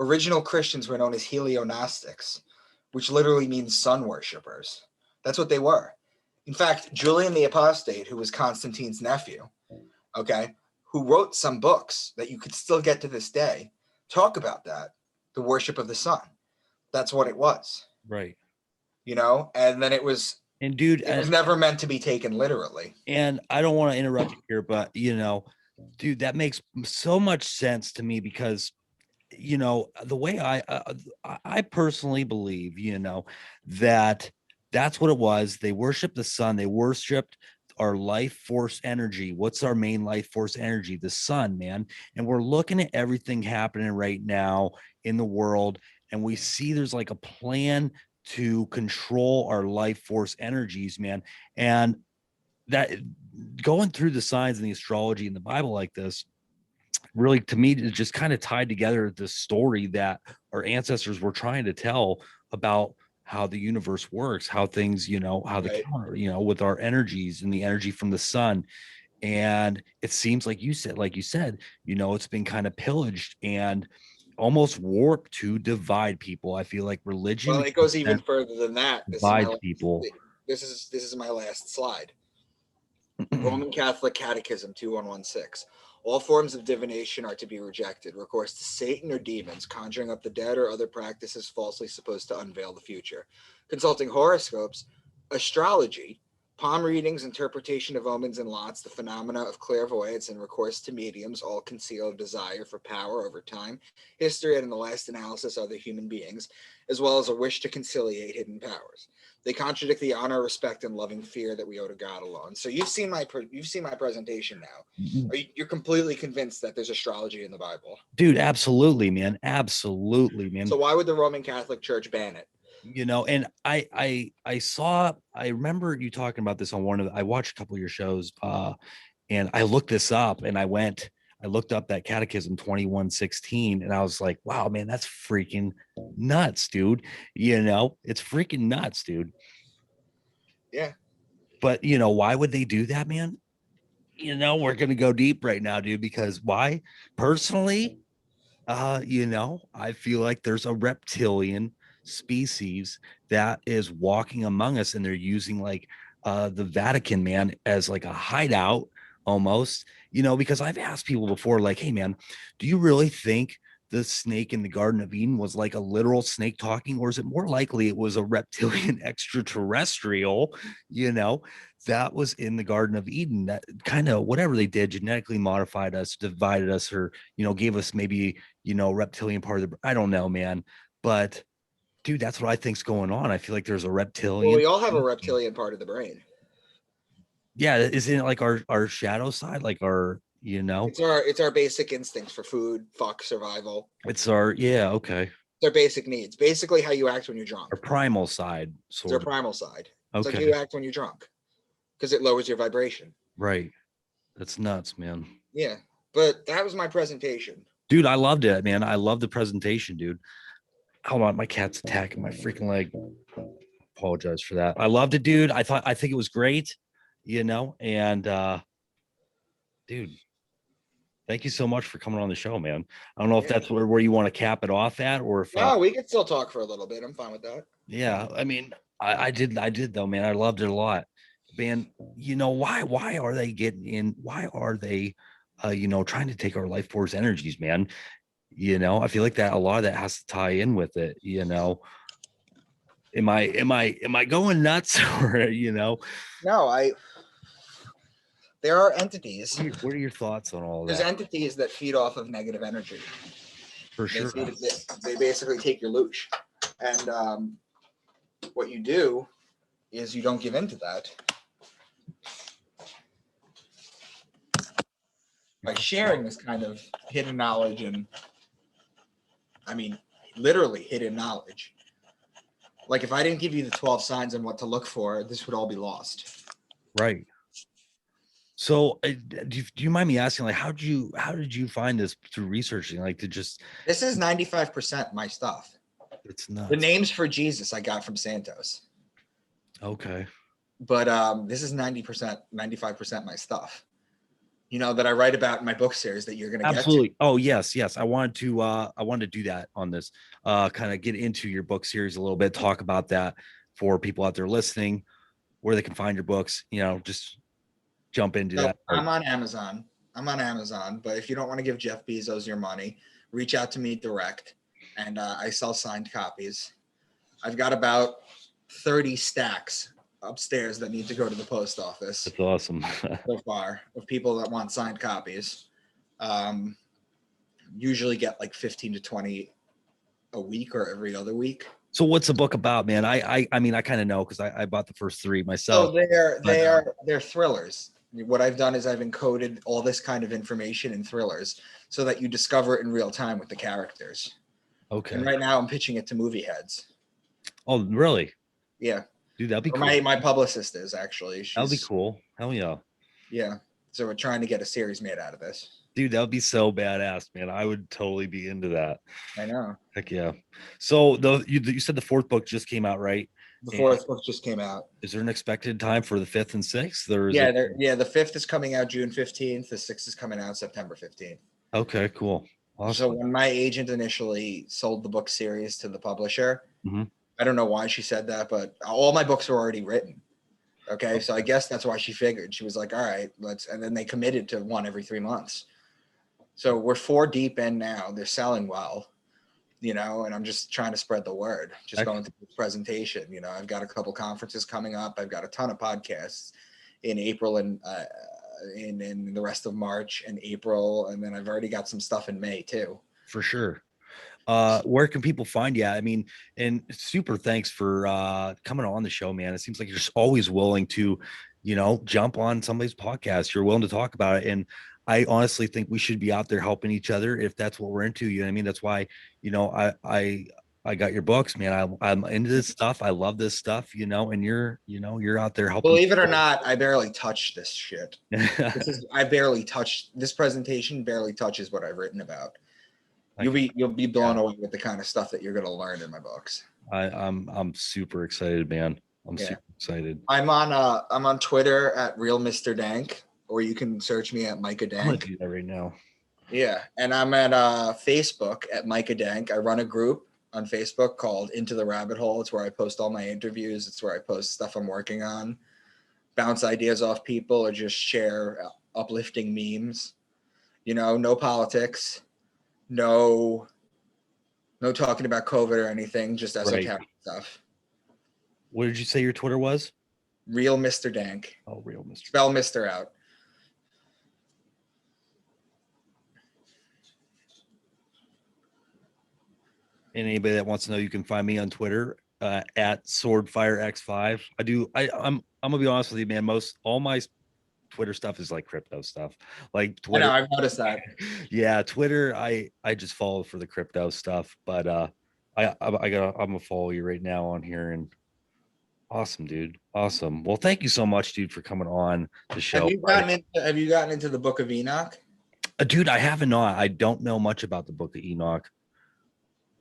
original Christians were known as Helionostics, which literally means sun worshippers. That's what they were. In fact, Julian the Apostate, who was Constantine's nephew, okay, who wrote some books that you could still get to this day, talk about that, the worship of the sun. That's what it was. Right. And then it was never meant to be taken literally. And I don't want to interrupt you here, but dude, that makes so much sense to me, because the way I personally believe, that that's what it was. They worshiped the sun. They worshiped our life force energy. What's our main life force energy? The sun, man. And we're looking at everything happening right now in the world, and we see there's like a plan to control our life force energies, man. And that, going through the signs and the astrology in the Bible like this, really, to me, it just kind of tied together the story that our ancestors were trying to tell about how the universe works, how things, how the counter, with our energies and the energy from the sun. And it seems like you said, it's been kind of pillaged and almost warped to divide people. I feel like religion. Well, it goes even further than that. Divide people. This is my last slide. Roman Catholic Catechism 2116. All forms of divination are to be rejected. Recourse to Satan or demons, conjuring up the dead, or other practices falsely supposed to unveil the future. Consulting horoscopes, astrology, palm readings, interpretation of omens and lots, the phenomena of clairvoyance, and recourse to mediums all conceal a desire for power over time, history, and in the last analysis other human beings, as well as a wish to conciliate hidden powers. They contradict the honor, respect, and loving fear that we owe to God alone. So you've seen my presentation now. You're completely convinced that there's astrology in the Bible, dude? Absolutely, man. Absolutely, man. So why would the Roman Catholic Church ban it? And I remember you talking about this on I watched a couple of your shows, and I looked this up, and I looked up that Catechism 2116, and I was like, wow, man, that's freaking nuts, dude. It's freaking nuts, dude. Yeah. But why would they do that, man? We're gonna go deep right now, dude, because why? Personally, I feel like there's a reptilian species that is walking among us, and they're using like the Vatican, man, as like a hideout almost, because I've asked people before, like, hey man, do you really think the snake in the Garden of Eden was like a literal snake talking, or is it more likely it was a reptilian extraterrestrial, that was in the Garden of Eden, that kind of whatever they did, genetically modified us, divided us, or gave us maybe reptilian part of I don't know, man. But dude, that's what I think's going on. I feel like there's a reptilian. Well, we all have a reptilian part of the brain. Yeah, isn't it like our shadow side, like our, it's our basic instincts for food, fuck, survival. It's our, yeah, okay. It's our basic needs. Basically how you act when you're drunk. Our primal side, sort of. It's our primal side. Okay. It's like you act when you're drunk, because it lowers your vibration. Right. That's nuts, man. Yeah, but that was my presentation. Dude, I loved it, man. I love the presentation, dude. Hold on, my cat's attacking my freaking leg. Apologize for that. I loved it, dude. I think it was great, and dude, thank you so much for coming on the show, man. I don't know if that's where you want to cap it off at, or if we can still talk for a little bit. I'm fine with that. Yeah, I mean, I did though, man. I loved it a lot. Man, why are they getting in? Why are they trying to take our life force energies, man? I feel like that a lot of that has to tie in with it. Am I going nuts or No, there are entities. what are your thoughts on all There's that? entities that feed off of negative energy. For They sure. feed it, they basically take your loosh. And what you do is you don't give in to that. By sharing this kind of hidden knowledge, and I mean literally hidden knowledge. Like if I didn't give you the 12 signs and what to look for, this would all be lost. Right. So do you mind me asking, like, how did you find this through researching, like, to just This is 95% my stuff. it's nuts. The names for Jesus I got from Santos. Okay. But this is 90%, 95% my stuff. That I write about in my book series that you're gonna Absolutely. get to. Oh, yes. I wanted to do that on this, kind of get into your book series a little bit, talk about that for people out there listening, where they can find your books, just jump into So that. I'm on Amazon. But if you don't want to give Jeff Bezos your money, reach out to me direct, and I sell signed copies. I've got about 30 stacks upstairs that need to go to the post office That's awesome. so far of people that want signed copies. Usually get like 15 to 20 a week or every other week. So what's the book about, man? I mean, I kind of know because I bought the first 3 myself. So they're thrillers. What I've done is I've encoded all this kind of information in thrillers so that you discover it in real time with the characters. Okay. And right now I'm pitching it to movie heads. Oh, really? Yeah. Dude, that'd be cool. My publicist is actually. That'd be cool. Hell yeah. Yeah. So we're trying to get a series made out of this. Dude, that would be so badass, man. I would totally be into that. I know. Heck yeah. So you said the 4th book just came out, right? The 4th book just came out. Is there an expected time for the 5th and 6th? Or The 5th is coming out June 15th. The 6th is coming out September 15th. Okay, cool. Awesome. So when my agent initially sold the book series to the publisher, I don't know why she said that, but all my books were already written. Okay. So I guess that's why she figured. She was like, all right, and then they committed to one every 3 months. So we're 4 deep in now. They're selling well, and I'm just trying to spread the word, just going through the presentation. I've got a couple conferences coming up. I've got a ton of podcasts in April and in the rest of March and April. And then I've already got some stuff in May too. For sure. Where can people find you? I mean, and super thanks for coming on the show, man. It seems like you're just always willing to, jump on somebody's podcast. You're willing to talk about it. And I honestly think we should be out there helping each other if that's what we're into. You know what I mean? That's why, I got your books, man. I'm into this stuff. I love this stuff, and you're out there helping. Believe it or not, I barely touch this shit. This presentation barely touches what I've written about. You'll be blown away with the kind of stuff that you're going to learn in my books. I'm super excited, man. I'm super excited. I'm on Twitter at Real Mr. Dank, or you can search me at Micah Dank. I'm gonna do that right now. Yeah, and I'm at Facebook at Micah Dank. I run a group on Facebook called Into the Rabbit Hole. It's where I post all my interviews. It's where I post stuff I'm working on, bounce ideas off people, or just share uplifting memes. No politics, no talking about COVID or anything, just esoteric stuff. What did you say your Twitter was? Real Mr. Dank. Oh, Real Mr. Spell Mr. out. And anybody that wants to know, you can find me on Twitter at SwordfireX5. I'm gonna be honest with you, man. All my Twitter stuff is like crypto stuff. Like Twitter. I know, I've noticed that. Yeah, Twitter. I just follow for the crypto stuff, but I'm gonna follow you right now on here. And awesome, dude. Awesome. Well, thank you so much, dude, for coming on the show. Have you gotten into the Book of Enoch? Dude, I haven't. I don't know much about the Book of Enoch.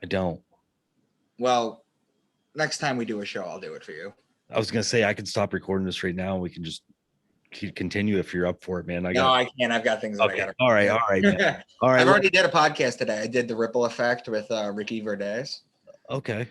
I don't. Well, next time we do a show, I'll do it for you. I was gonna say I can stop recording this right now and we can just continue if you're up for it, man. I can't. I've got things. Okay. All right. Man. All right. I've already did a podcast today. I did the Ripple Effect with Ricky Verdes. Okay.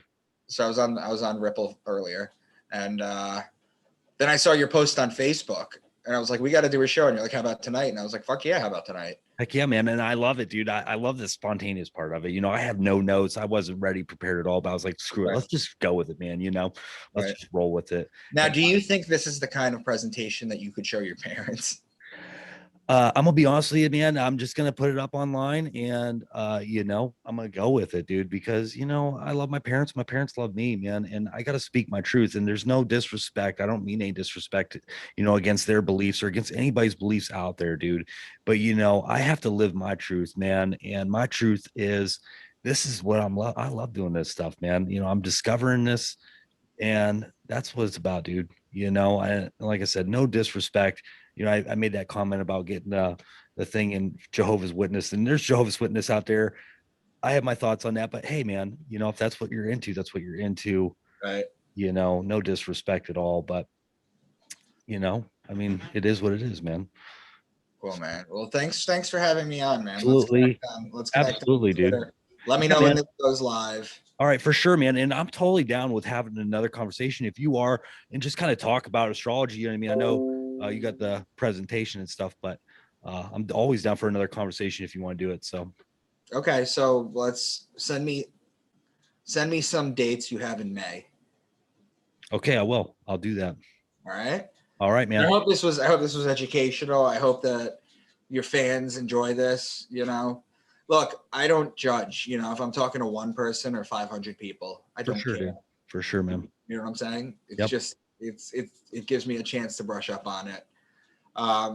So I was on Ripple earlier, And then I saw your post on Facebook, and I was like, we got to do a show. And you're like, how about tonight? And I was like, fuck yeah, how about tonight? Heck yeah, man. And I love it, dude. I love the spontaneous part of it. You know, I have no notes. I wasn't ready, prepared at all, but I was like, screw it. Let's just go with it, man. You know, let's just roll with it. Now, do you think this is the kind of presentation that you could show your parents? I'm gonna be honest with you, man. I'm just gonna put it up online, and you know, I'm gonna go with it, dude, because you know, I love my parents. My parents love me, man, and I gotta speak my truth. And there's no disrespect. I don't mean any disrespect, you know, against their beliefs or against anybody's beliefs out there, dude. But you know, I have to live my truth, man. And my truth is, this is what I love doing this stuff, man. You know, I'm discovering this, and that's what it's about, dude. You know, I like I said, no disrespect. You know, I made that comment about getting the thing in Jehovah's Witness, and there's Jehovah's Witness out there. I have my thoughts on that, but hey, man, you know, if that's what you're into, that's what you're into. Right. You know, no disrespect at all, but you know, I mean, it is what it is, man. Cool, man. Well, thanks for having me on, man. Absolutely. Let's connect Absolutely, dude. Let me Yeah, know when man. this goes live. All right, for sure, man. And I'm totally down with having another conversation if you are, and just kind of talk about astrology. You know what I mean? I know you got the presentation and stuff, but I'm always down for another conversation if you want to do it. So, Okay, so let's send me some dates you have in May. okay, I will. I'll do that. All right. All right, man. I hope this was educational. I hope that your fans enjoy this. You know, look, I don't judge. You know, if I'm talking to one person or 500 people, I For don't sure, care. dude. For sure, man. You know what I'm saying? It's Yep. just it gives me a chance to brush up on it.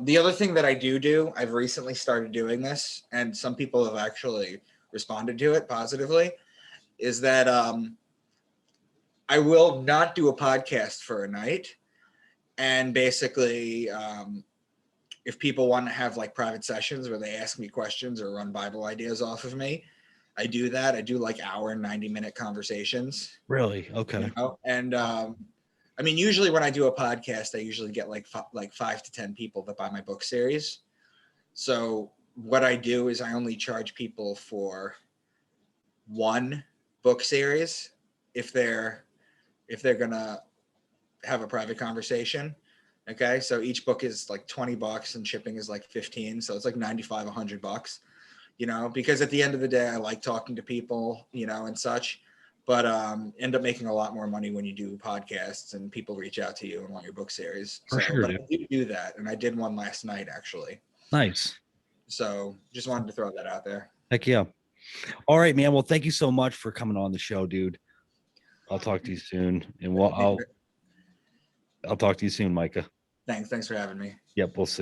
The other thing that I do, I've recently started doing this, and some people have actually responded to it positively, is that I will not do a podcast for a night. And basically, if people want to have like private sessions where they ask me questions or run Bible ideas off of me, I do that. I do like hour and 90-minute conversations. Really? Okay. You know? And I mean, usually when I do a podcast, I usually get like 5 to 10 people that buy my book series. So what I do is I only charge people for one book series if they're gonna have a private conversation. Okay, so each book is like $20 and shipping is like 15, so it's like 95, $100. You know, because at the end of the day, I like talking to people, you know, and such. But end up making a lot more money when you do podcasts and people reach out to you and want your book series. For sure, but dude. I do that, and I did one last night actually. Nice. So just wanted to throw that out there. Heck yeah. All right, man. Well, thank you so much for coming on the show, dude. I'll talk to you soon, and I'll talk to you soon, Micah. Thanks for having me. Yep, we'll see.